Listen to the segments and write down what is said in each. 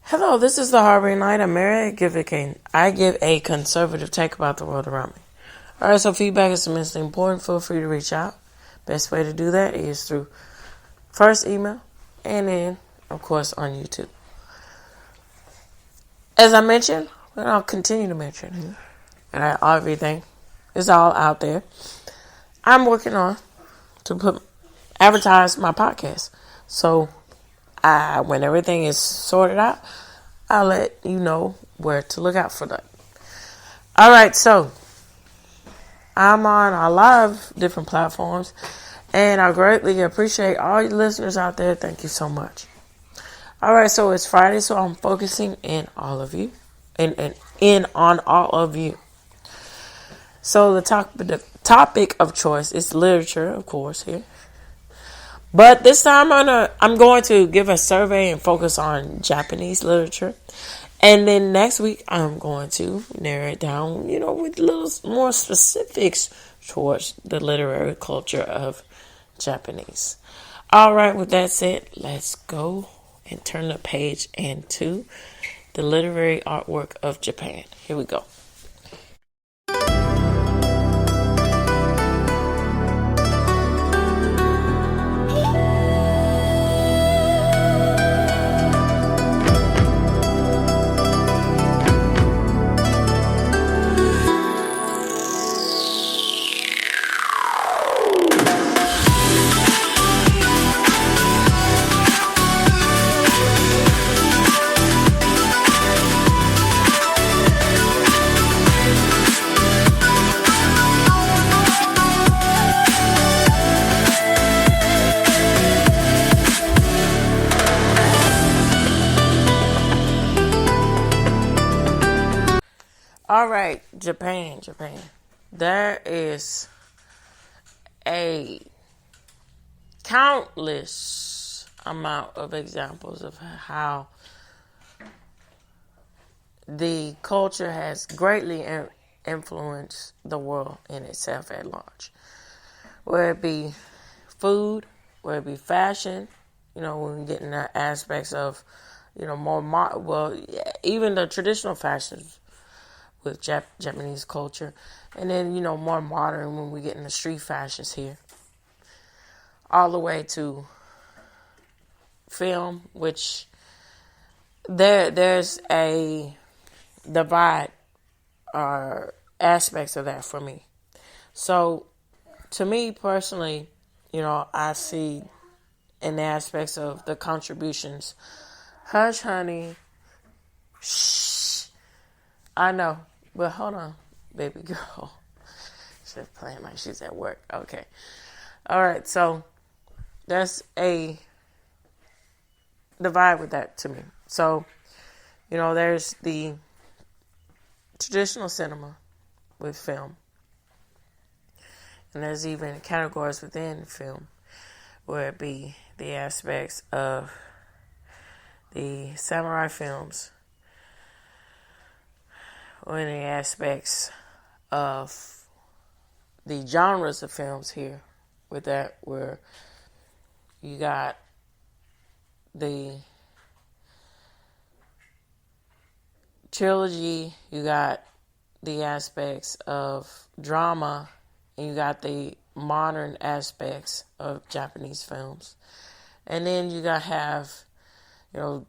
Hello, this is the Harvey Night. I'm Mary. I give a conservative take about the world around me. Alright, so feedback is immensely important. Feel free to reach out. Best way to do that is through first email and then, of course, on YouTube. As I mentioned, and I'll continue to mention, and everything is all out there. I'm working on to advertise my podcast. So when everything is sorted out, I'll let you know where to look out for that. All right, so I'm on a lot of different platforms, and I greatly appreciate all you listeners out there. Thank you so much. All right, so it's Friday, so I'm focusing in all of you, and in on all of you. So the topic of choice is literature, of course, here. But this time I'm going to give a survey and focus on Japanese literature. And then next week I'm going to narrow it down, with little more specifics towards the literary culture of Japanese. All right, with that said, let's go and turn the page into the literary artwork of Japan. Here we go. All right, Japan. There is a countless amount of examples of how the culture has greatly influenced the world in itself at large. Whether it be food, whether it be fashion, when we get in the aspects of, even the traditional fashions with Japanese culture, and then more modern when we get into street fashions here, all the way to film, which there's a divide or aspects of that for me. So to me personally, I see in the aspects of the contributions. Hush, honey. Shh. I know. But hold on, baby girl. She's playing like she's at work. Okay. All right. So that's a divide with that to me. So, there's the traditional cinema with film. And there's even categories within film where it be the aspects of the samurai films, or in the aspects of the genres of films here with that, where you got the trilogy, you got the aspects of drama, and you got the modern aspects of Japanese films. And then you got have, and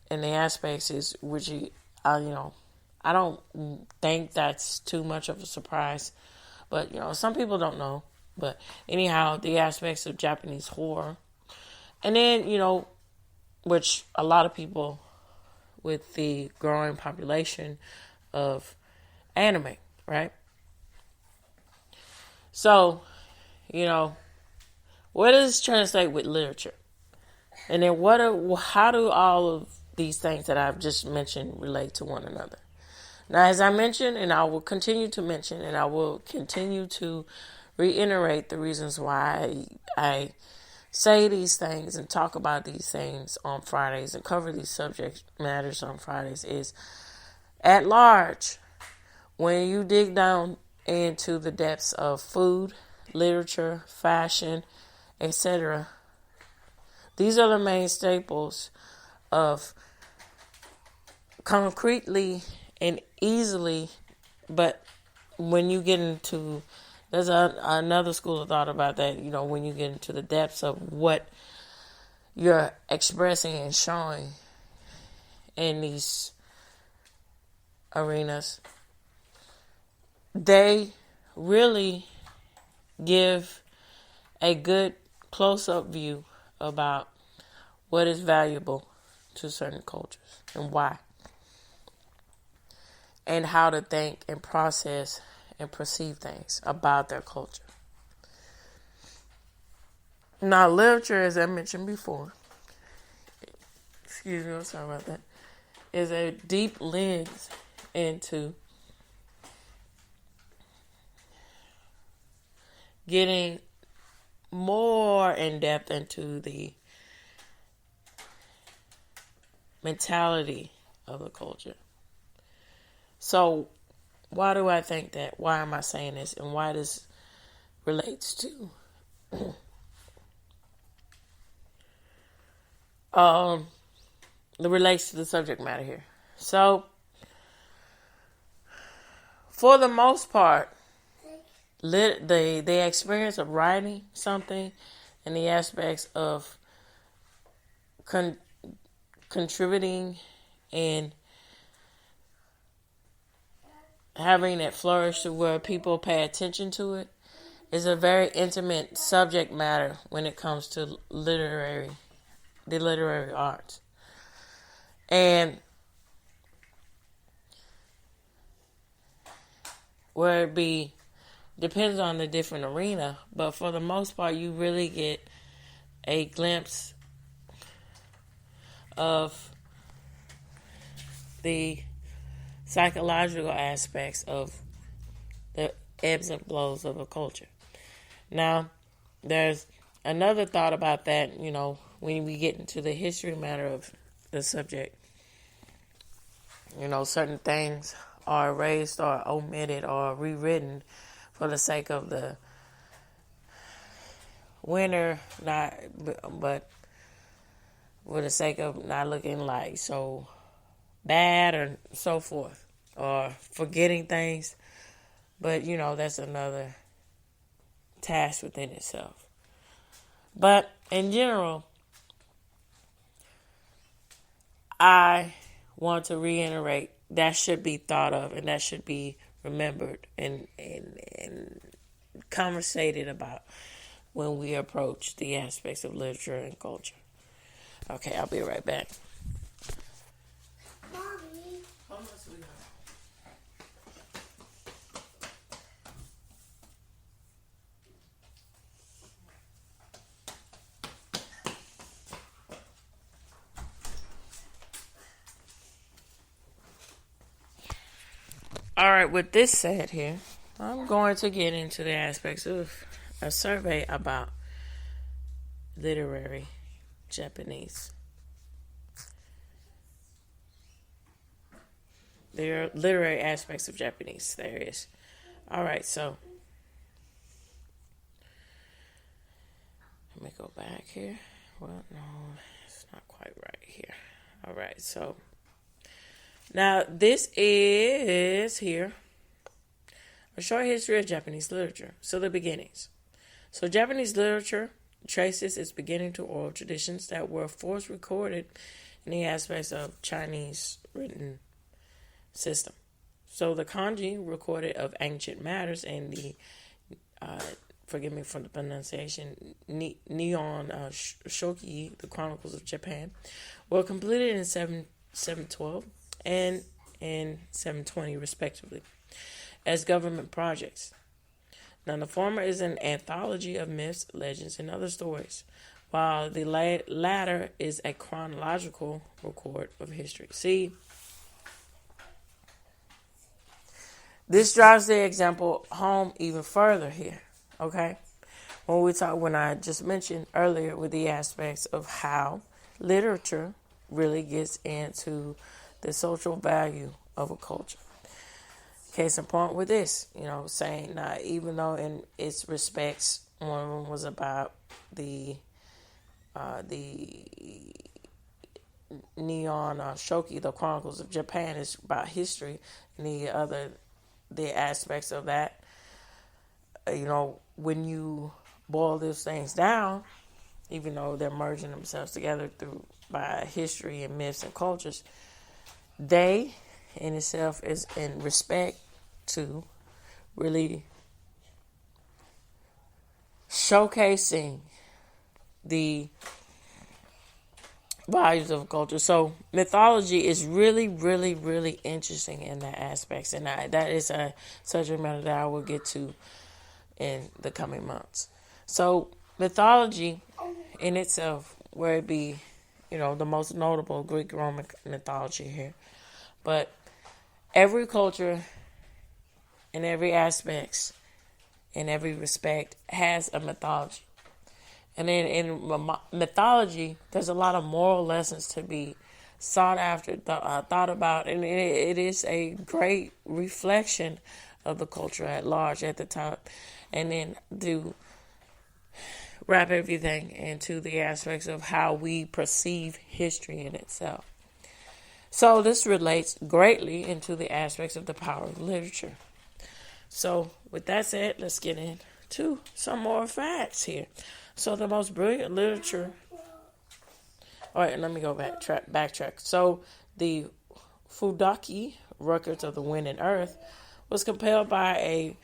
the aspects is which I don't think that's too much of a surprise, but some people don't know. But anyhow, the aspects of Japanese horror, and then which a lot of people with the growing population of anime, right? So, what does this translate with literature? And then how do all of these things that I've just mentioned relate to one another? Now, as I mentioned, and I will continue to mention, and I will continue to reiterate the reasons why I say these things and talk about these things on Fridays and cover these subject matters on Fridays, is at large, when you dig down into the depths of food, literature, fashion, etc., these are the main staples of concretely and easily, but when you get into, there's another school of thought about that, when you get into the depths of what you're expressing and showing in these arenas, they really give a good close-up view about what is valuable to certain cultures and why, and how to think and process and perceive things about their culture. Now, literature, as I mentioned before, excuse me, I'm sorry about that, is a deep lens into getting more in depth into the mentality of the culture. So, why do I think that? Why am I saying this? And why this relates to relates to the subject matter here. So, for the most part, the experience of writing something and the aspects of contributing and having it flourish to where people pay attention to it is a very intimate subject matter when it comes to the literary arts. And where it depends on the different arena, but for the most part, you really get a glimpse of the psychological aspects of the ebbs and flows of a culture. Now, there's another thought about that, when we get into the history matter of the subject. Certain things are erased or omitted or rewritten for the sake of the winner, but for the sake of not looking like so bad or so forth, or forgetting things. But, that's another task within itself. But in general, I want to reiterate that should be thought of and that should be remembered and conversated about when we approach the aspects of literature and culture. Okay, I'll be right back. Mommy. All right, with this said here, I'm going to get into the aspects of a survey about literary Japanese. There are literary aspects of Japanese. There is. All right, so let me go back here. Well, no, it's not quite right here. All right, so now this is here a short history of Japanese literature. So the beginnings. So Japanese literature traces its beginning to oral traditions that were first recorded in the aspects of Chinese written system. So the kanji recorded of ancient matters and the, forgive me for the pronunciation, Nihon Shoki, the Chronicles of Japan, were completed in 712 and in 720 respectively as government projects. Now, the former is an anthology of myths, legends, and other stories, while the latter is a chronological record of history. See, this drives the example home even further here, okay? When I just mentioned earlier with the aspects of how literature really gets into the social value of a culture. Case in point with this, saying even though in its respects, one of them was about the Neon Shoki, The Chronicles of Japan, is about history and the aspects of that. When you boil those things down, even though they're merging themselves together by history and myths and cultures, they in itself is in respect to really showcasing the values of culture. So mythology is really, really, really interesting in that aspects, and that is a subject matter that I will get to in the coming months. So mythology in itself, where it be, the most notable Greek Roman mythology here, but every culture in every aspects, in every respect, has a mythology. And then in mythology, there's a lot of moral lessons to be sought after, thought about, and it is a great reflection of the culture at large at the time. And then to wrap everything into the aspects of how we perceive history in itself. So this relates greatly into the aspects of the power of literature. So with that said, let's get into some more facts here. So the most brilliant literature. All right, let me go backtrack. So the Fudaki Records of the Wind and Earth was compiled by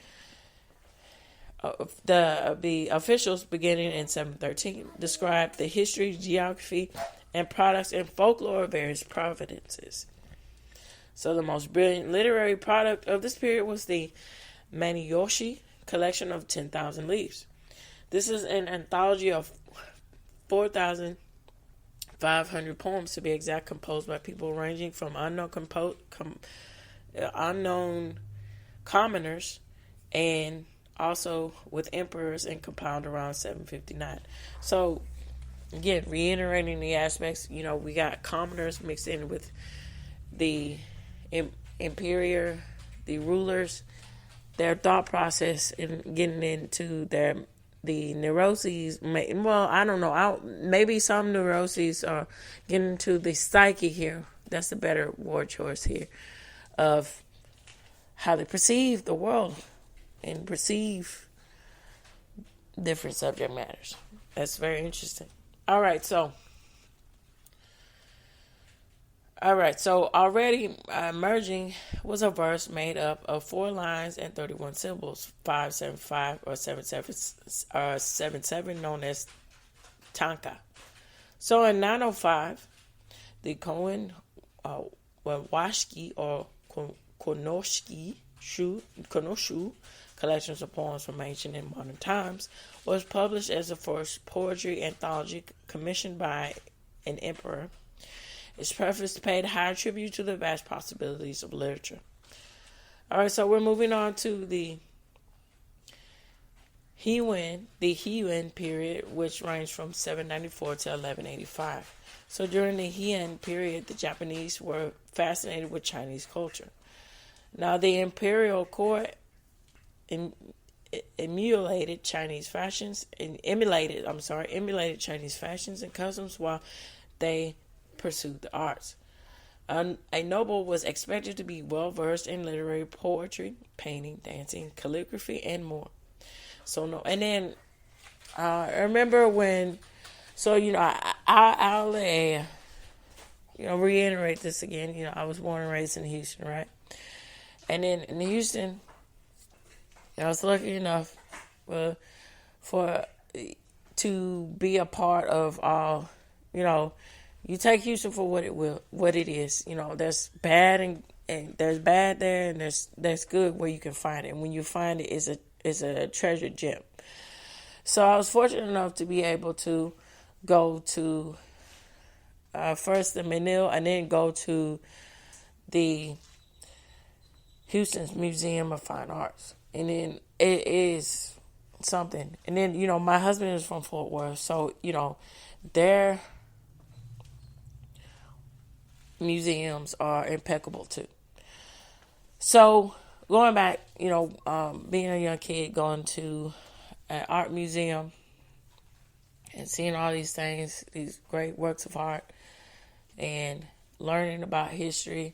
the officials beginning in 713. Described the history, geography, and products and folklore of various provinces. So the most brilliant literary product of this period was the Maniyoshi collection of 10,000 Leaves. This is an anthology of 4,500 poems, to be exact, composed by people ranging from unknown commoners and also with emperors, and compiled around 759. So, again, reiterating the aspects, we got commoners mixed in with the imperial, the rulers, their thought process, and getting into the neuroses. Well, I don't know. Maybe some neuroses are getting into the psyche here. That's the better word choice here, of how they perceive the world and perceive different subject matters. That's very interesting. All right, so already emerging was a verse made up of 4 lines and 31 syllables, 575 or 77, known as tanka. So in 905, the Washki or Konoshu collections of poems from ancient and modern times was published as the first poetry anthology commissioned by an emperor. Its preface paid high tribute to the vast possibilities of literature. All right, so we're moving on to the Heian period, which ranged from 794 to 1185. So during the Heian period, the Japanese were fascinated with Chinese culture. Now, the imperial court emulated Chinese fashions and emulated Chinese fashions and customs while they pursued the arts. A noble was expected to be well versed in literary poetry, painting, dancing, calligraphy, and more. And then I remember when. So I'll reiterate this again. I was born and raised in Houston, right? And then in Houston, I was lucky enough to be a part of all. You take Houston for what it is. There's bad and there's bad there, and there's good where you can find it. And when you find it, it's a treasure gem. So I was fortunate enough to be able to go to first the Manil, and then go to the Houston's Museum of Fine Arts. And then it is something. And then, my husband is from Fort Worth, so, their museums are impeccable too. So going back, being a young kid, going to an art museum and seeing all these things, these great works of art, and learning about history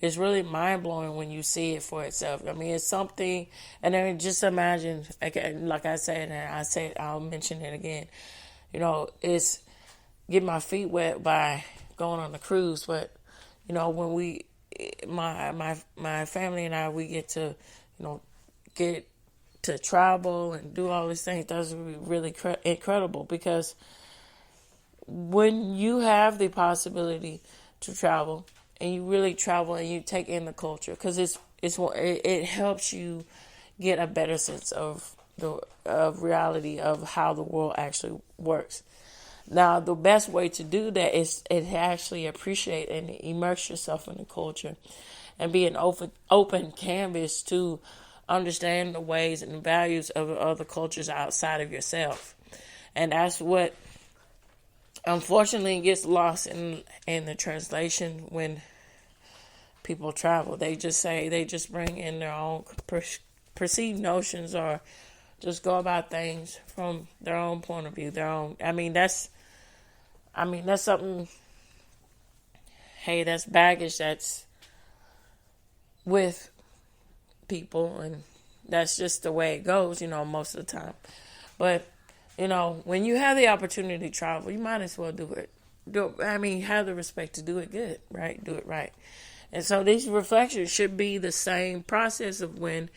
is really mind blowing when you see it for itself. I mean, it's something, and then just imagine, like I said, and I'll mention it again. It's get my feet wet by going on the cruise, but when my family and I, we get to, get to travel and do all these things. That's really incredible, because when you have the possibility to travel and you really travel and you take in the culture, because it helps you get a better sense of the reality of how the world actually works. Now, the best way to do that is to actually appreciate and immerse yourself in the culture and be an open canvas to understand the ways and the values of other cultures outside of yourself. And that's what unfortunately gets lost in the translation when people travel. They just bring in their own perceived notions, or just go about things from their own point of view, that's something. Hey, that's baggage that's with people, and that's just the way it goes, most of the time. But when you have the opportunity to travel, you might as well do it. Have the respect to do it good, right? Do it right. And so these reflections should be the same process of when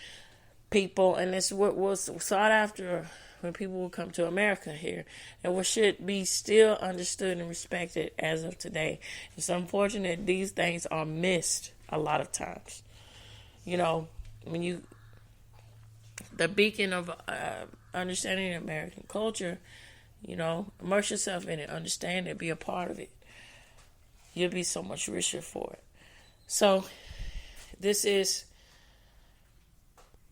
people, and it's what was sought after when people will come to America here, and what should be still understood and respected as of today. It's unfortunate these things are missed a lot of times. When the beacon of understanding American culture, immerse yourself in it, understand it, be a part of it. You'll be so much richer for it. So this is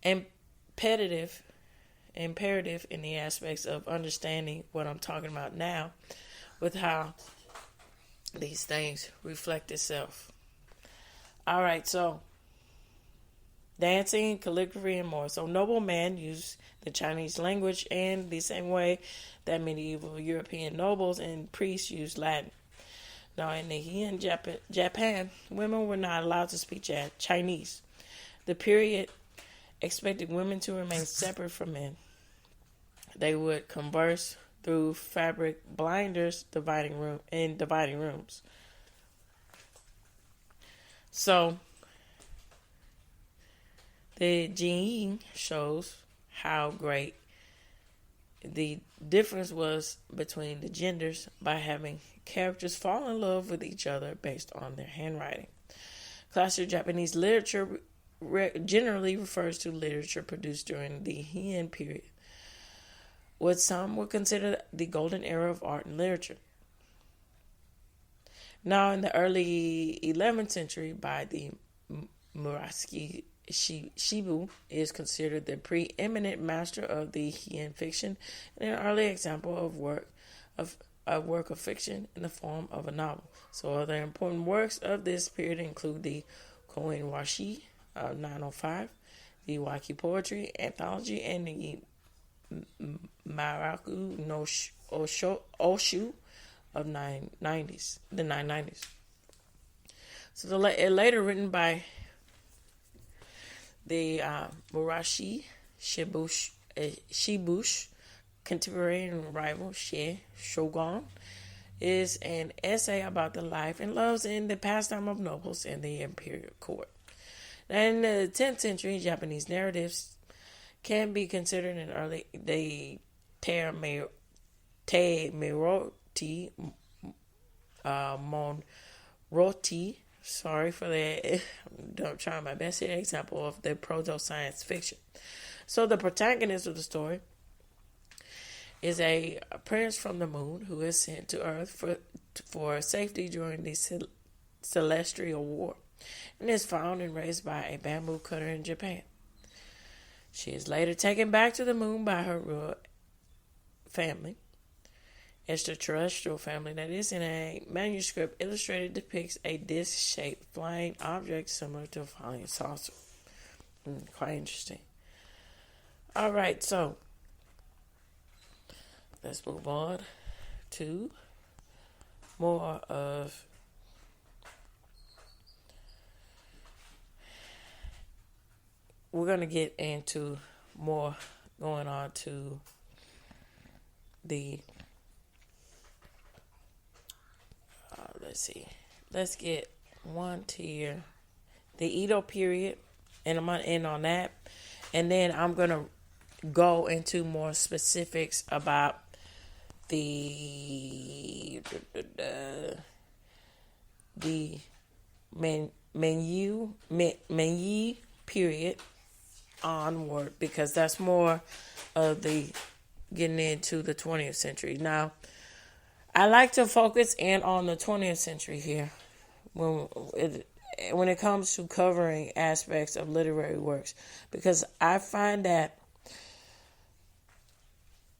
imperative in the aspects of understanding what I'm talking about now, with how these things reflect itself. All right, so dancing, calligraphy, and more. So noble man used the Chinese language in the same way that medieval European nobles and priests used Latin. Now, in the Heian Japan, women were not allowed to speak Chinese. The period expected women to remain separate from men. They would converse through fabric blinders, dividing rooms. So the Jing shows how great the difference was between the genders by having characters fall in love with each other based on their handwriting. Classical Japanese literature generally refers to literature produced during the Heian period, what some would consider the golden era of art and literature. Now, in the early 11th century, by the Murasaki Shibu is considered the preeminent master of the Heian fiction and an early example of a work of fiction in the form of a novel. So other important works of this period include the Koen Washi of 905, the Waiki Poetry Anthology, and the Maraku no Oshu of the 990s. So later written by the Murashi Shibush contemporary and rival She Shogun is an essay about the life and loves and the pastime of nobles in the imperial court. In the 10th century, Japanese narratives can be considered an early Te Meroti Monroti. Sorry for that. I'm trying my best here. Example of the proto-science fiction. So the protagonist of the story is a prince from the moon who is sent to Earth for safety during the Celestial War, and is found and raised by a bamboo cutter in Japan. She is later taken back to the moon by her royal family. Extraterrestrial family, that is. In a manuscript illustrated depicts a disc-shaped flying object similar to a flying saucer. Quite interesting. All right, so let's move on to more of we're going to get into more going on to the, let's see, let's get one tier, the Edo period, and I'm going to end on that. And then I'm going to go into more specifics about the Meiji period onward, because that's more of the getting into the 20th century. Now, I like to focus in on the 20th century here when it comes to covering aspects of literary works, because I find that,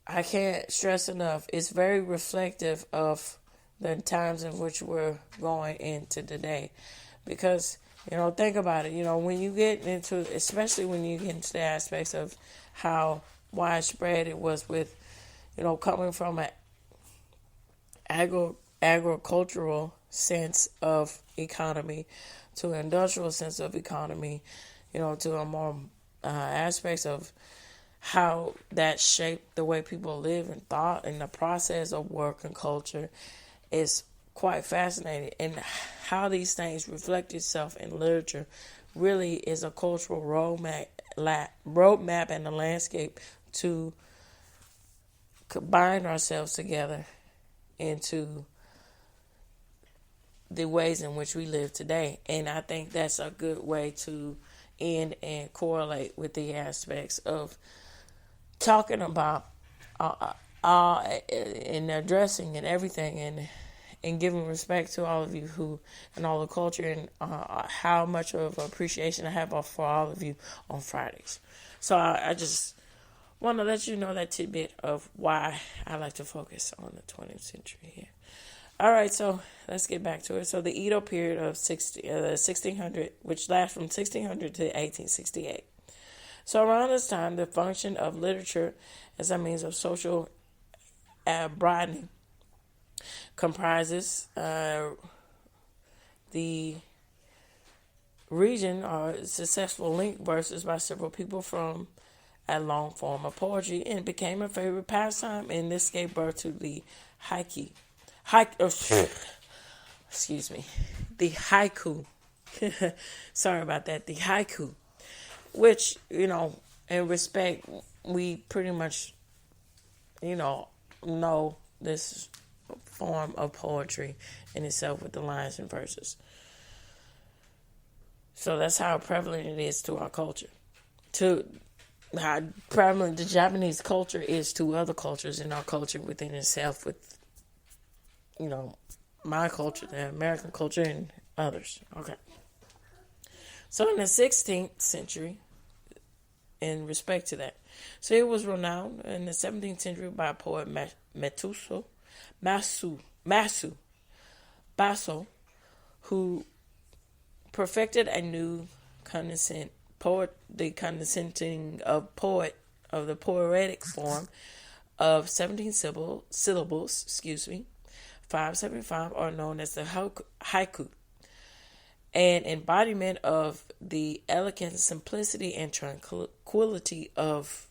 I can't stress enough, it's very reflective of the times in which we're going into today. Because, think about it, when you get into, especially when you get into the aspects of how widespread it was with, coming from an agricultural sense of economy to an industrial sense of economy, to a more aspects of how that shaped the way people live and thought, and the process of work and culture is quite fascinating. And how these things reflect itself in literature really is a cultural roadmap and a landscape to combine ourselves together into the ways in which we live today. And I think that's a good way to end and correlate with the aspects of talking about and addressing and everything, and giving respect to all of you who and all the culture, and how much of appreciation I have for all of you on Fridays. So I just want to let you know that tidbit of why I like to focus on the 20th century here. All right, so let's get back to it. So the Edo period of 1600, which lasts from 1600 to 1868. So around this time, the function of literature as a means of social broadening comprises the region or successful link verses by several people from a long form of poetry, and became a favorite pastime, and this gave birth to the excuse me, the haiku. Sorry about that. The haiku, which, in respect, we pretty much, know this form of poetry in itself with the lines and verses. So that's how prevalent it is to our culture. To how prevalent the Japanese culture is to other cultures, and our culture within itself with, my culture, the American culture, and others. Okay. So in the 16th century, in respect to that, so it was renowned in the 17th century by poet Masu Baso, who perfected a new condescending of the poetic form of 17 syllables, 575, are known as the haiku, an embodiment of the elegant simplicity and tranquility of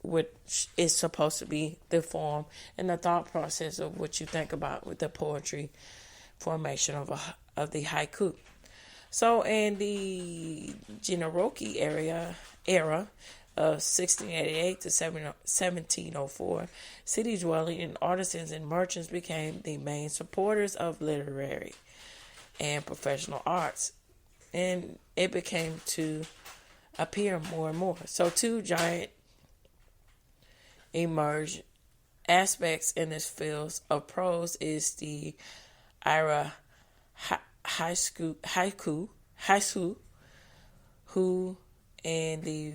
which is supposed to be the form and the thought process of what you think about with the poetry formation of the haiku. So in the Jinroki era of 1688 to 1704, city dwelling and artisans and merchants became the main supporters of literary and professional arts, and it became to appear more and more. So two giant emerged aspects in this field of prose is the Ira haiku, who and the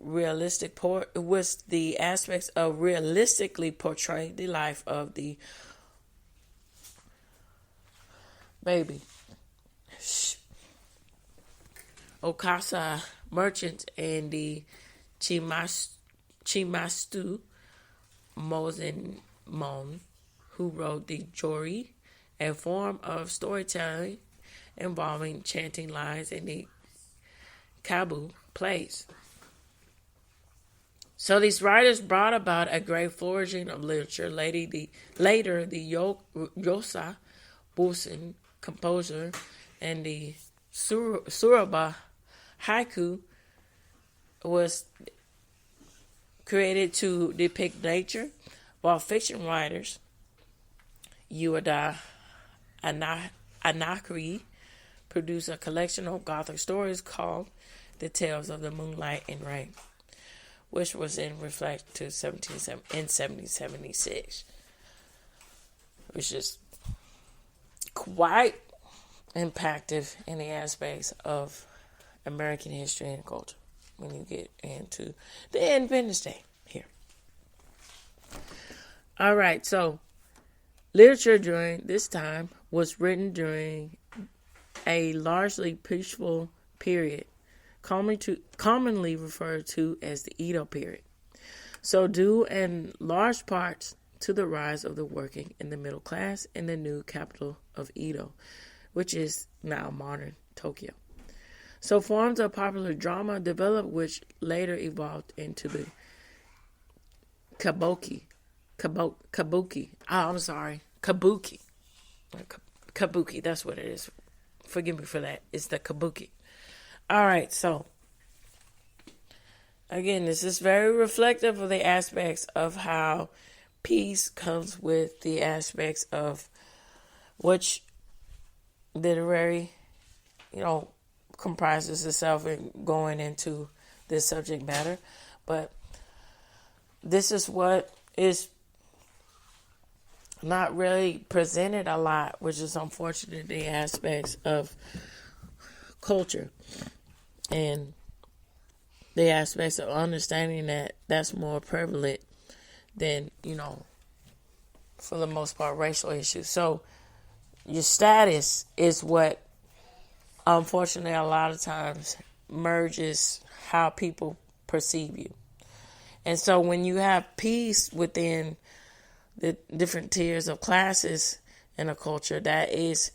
realistic poet was the aspects of realistically portraying the life of the baby Okasa merchant and the Chimastu Mozenmon, who wrote the Jori, a form of storytelling involving chanting lines, and the Kabu, plays. So these writers brought about a great flourishing of literature. Later, the Yosa, Busen composer, and the Suraba haiku was created to depict nature, while fiction writers, Ueda Anakri, produced a collection of Gothic stories called The Tales of the Moonlight and Rain, which was in reflect to 1776, which is quite impactful in the aspects of American history and culture when you get into the Independence Day here. All right, so literature during this time was written during a largely peaceful period, commonly referred to as the Edo period. So due in large parts to the rise of the working and the middle class in the new capital of Edo, which is now modern Tokyo. So forms of popular drama developed, which later evolved into the kabuki. Kabuki, that's what it is. Forgive me for that. It's the kabuki. All right, so again, this is very reflective of the aspects of how peace comes with the aspects of which literary, comprises itself in going into this subject matter. But this is what is not really presented a lot, which is unfortunate, the aspects of culture and the aspects of understanding that that's more prevalent than, for the most part, racial issues. So your status is what, unfortunately, a lot of times merges how people perceive you. And so when you have peace within the different tiers of classes in a culture, that is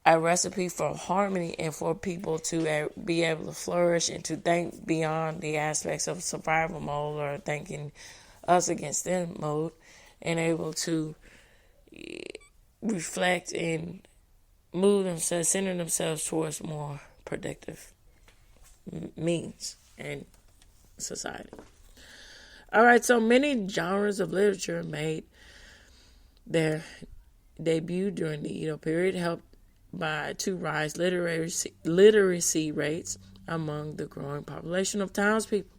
a recipe for harmony and for people to be able to flourish and to think beyond the aspects of survival mode or thinking us against them mode, and able to reflect and move themselves, center themselves towards more productive means and society. All right, so many genres of literature made their debut during the Edo period, helped to rise literacy rates among the growing population of townspeople,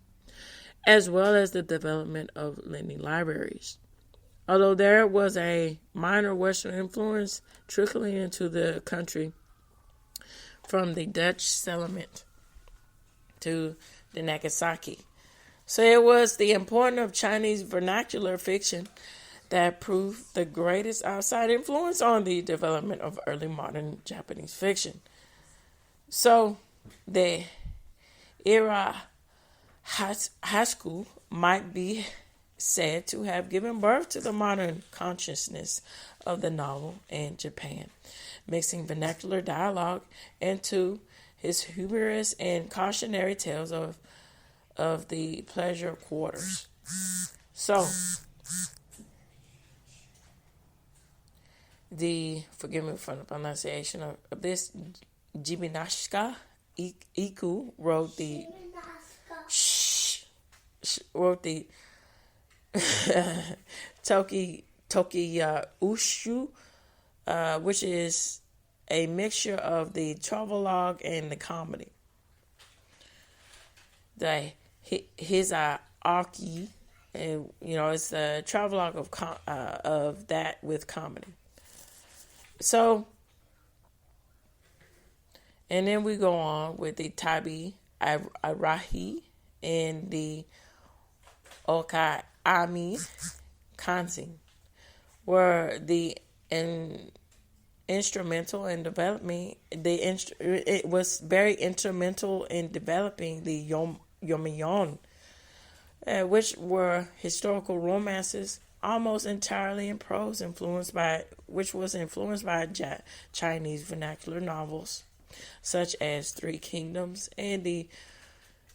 as well as the development of lending libraries. Although there was a minor Western influence trickling into the country from the Dutch settlement to the Nagasaki. So it was the importance of Chinese vernacular fiction that proved the greatest outside influence on the development of early modern Japanese fiction. So the era Hashku might be said to have given birth to the modern consciousness of the novel in Japan, mixing vernacular dialogue into his humorous and cautionary tales of the pleasure quarters. So, forgive me for the pronunciation of this, Jibinashika Iku wrote the Toki Ushu, which is a mixture of the travelogue and the comedy. His Aki, and it's a travelogue of that with comedy. So, and then we go on with the Tabi Arahi and the Okaami Kanzi, were the instrumental in developing it was very instrumental in developing the Yomiyon, which were historical romances almost entirely in prose, which was influenced by Chinese vernacular novels such as Three Kingdoms and the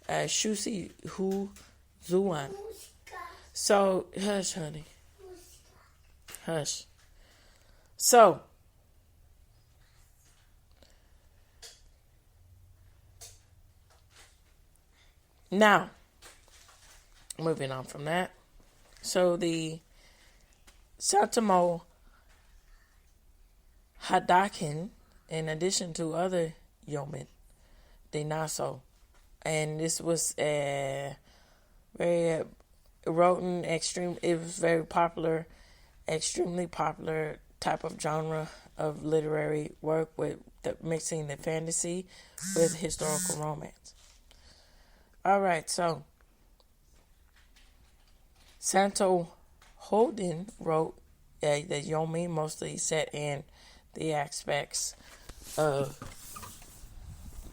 Shusi Hu Zuan. So, hush, honey. Hush. So, now, moving on from that. So, the Satomo Hadakin, in addition to other Yomen, de Naso, and this was a very Roten extreme. It was very popular, extremely popular type of genre of literary work with mixing the fantasy with historical romance. All right, so Santo Holden wrote the Yomi, mostly set in the aspects of,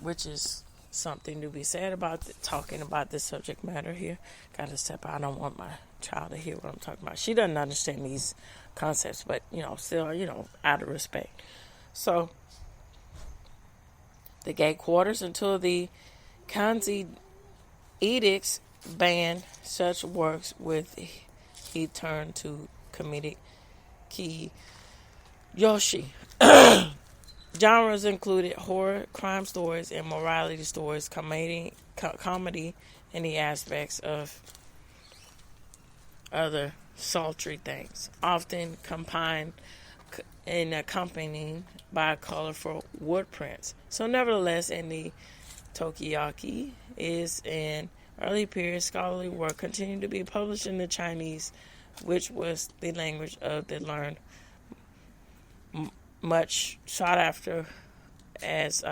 which is something to be said about talking about this subject matter here. Gotta step out. I don't want my child to hear what I'm talking about. She doesn't understand these concepts, but still, out of respect. So the gate quarters until the Kanzi edicts banned such works with he turned to comedic ki yoshi. Genres included horror, crime stories, and morality stories, comedy, and the aspects of other sultry things, often combined and accompanied by colorful wood prints. So nevertheless, in the Tokiyaki is an early period scholarly work continued to be published in the Chinese, which was the language of the learned, much sought after as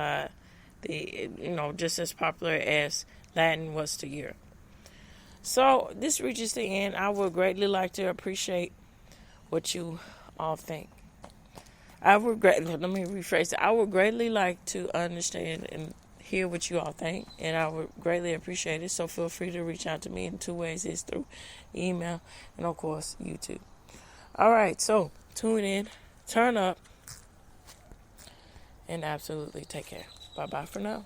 just as popular as Latin was to Europe. So this reaches the end. I would greatly like to appreciate what you all think. Let me rephrase it. I would greatly like to understand and hear what you all think, and I would greatly appreciate it. So feel free to reach out to me in two ways. It's through email and, of course, YouTube. All right, so tune in, turn up, and absolutely take care. Bye-bye for now.